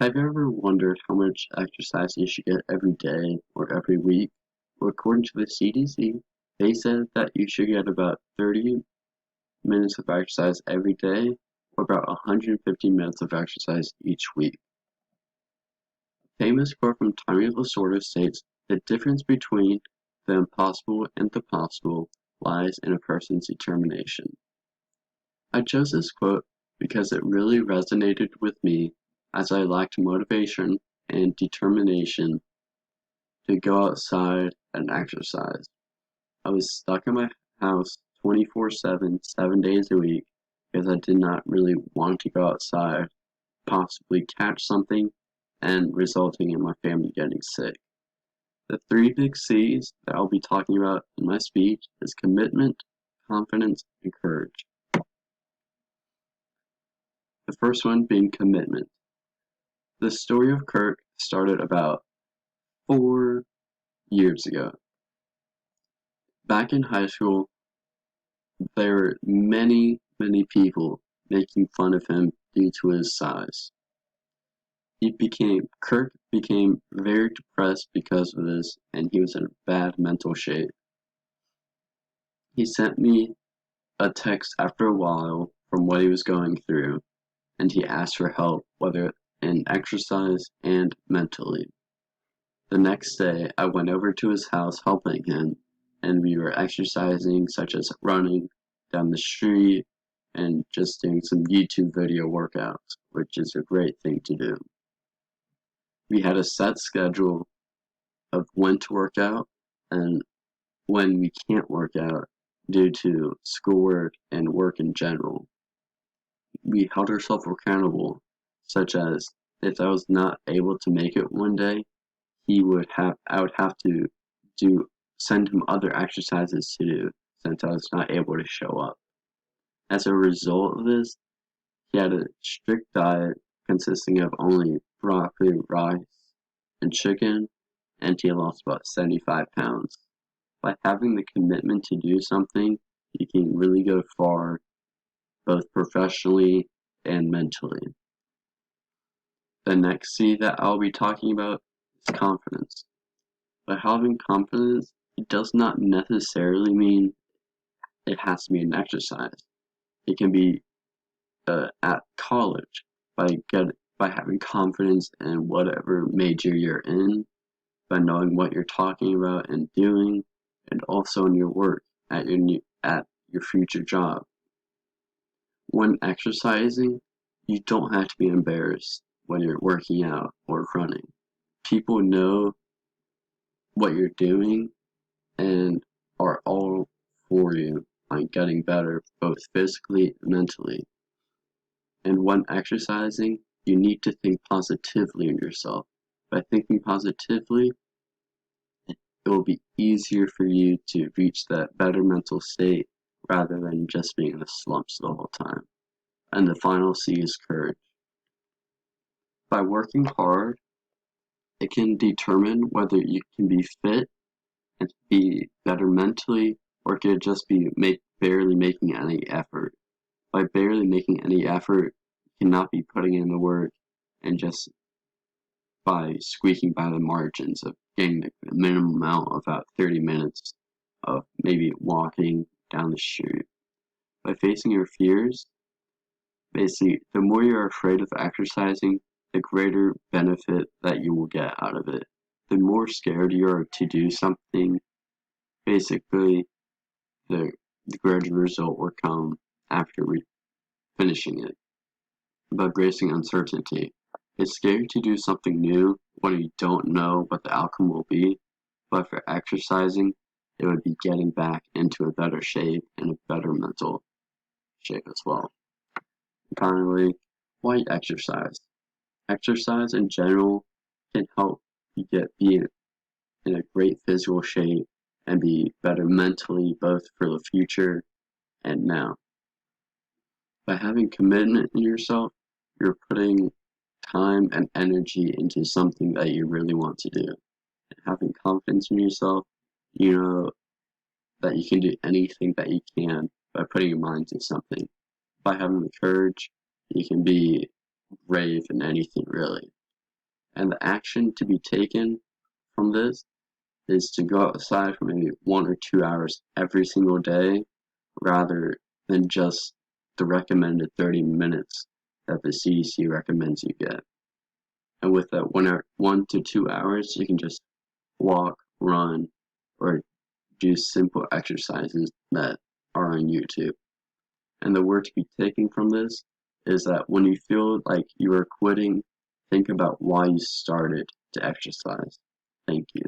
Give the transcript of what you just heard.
Have you ever wondered how much exercise you should get every day or every week? Well, according to the CDC, they said that you should get about 30 minutes of exercise every day or about 150 minutes of exercise each week. A famous quote from Tommy Lasorda states, "The difference between the impossible and the possible lies in a person's determination." I chose this quote because it really resonated with me as I lacked motivation and determination to go outside and exercise. I was stuck in my house 24/7, 7 days a week because I did not really want to go outside, possibly catch something, and resulting in my family getting sick. The three big C's that I'll be talking about in my speech is commitment, confidence, and courage. The first one being commitment. The story of Kirk started about 4 years ago. Back in high school, there were many people making fun of him due to his size. Kirk became very depressed because of this, and he was in bad mental shape. He sent me a text after a while from what he was going through, and he asked for help, whether in exercise and mentally. The next day, I went over to his house helping him, and we were exercising, such as running down the street and just doing some YouTube video workouts, which is a great thing to do. We had a set schedule of when to work out and when we can't work out due to schoolwork and work in general. We held ourselves accountable, such as if I was not able to make it one day, I would have to send him other exercises to do since I was not able to show up. As a result of this, he had a strict diet consisting of only broccoli, rice, and chicken, and he lost about 75 pounds. By having the commitment to do something, you can really go far, both professionally and mentally. The next C that I'll be talking about is confidence. By having confidence, it does not necessarily mean it has to be an exercise. It can be at college by having confidence in whatever major you're in, by knowing what you're talking about and doing, and also in your work at your future job. When exercising, you don't have to be embarrassed when you're working out or running. People know what you're doing and are all for you on getting better both physically and mentally. And when exercising, you need to think positively in yourself. By thinking positively, it will be easier for you to reach that better mental state rather than just being in the slumps the whole time. And the final C is courage. By working hard, it can determine whether you can be fit and be better mentally, or it could just be barely making any effort. By barely making any effort, you cannot be putting in the work and just by squeaking by the margins of getting the minimum amount of about 30 minutes of maybe walking down the street. By facing your fears, basically, the more you're afraid of exercising, the greater benefit that you will get out of it. The more scared you are to do something, basically, the greater result will come after finishing it. About bracing uncertainty. It's scary to do something new when you don't know what the outcome will be, but for exercising, it would be getting back into a better shape and a better mental shape as well. And finally, why exercise? Exercise in general can help you be in a great physical shape and be better mentally, both for the future and now. By having commitment in yourself, you're putting time and energy into something that you really want to do. And having confidence in yourself, you know that you can do anything that you can by putting your mind to something. By having the courage, you can be brave in anything really. And the action to be taken from this is to go outside for maybe 1 or 2 hours every single day rather than just the recommended 30 minutes that the CDC recommends you get. And with that 1 to 2 hours, you can just walk, run, or do simple exercises that are on YouTube. And the word to be taken from this is that when you feel like you are quitting, think about why you started to exercise. Thank you.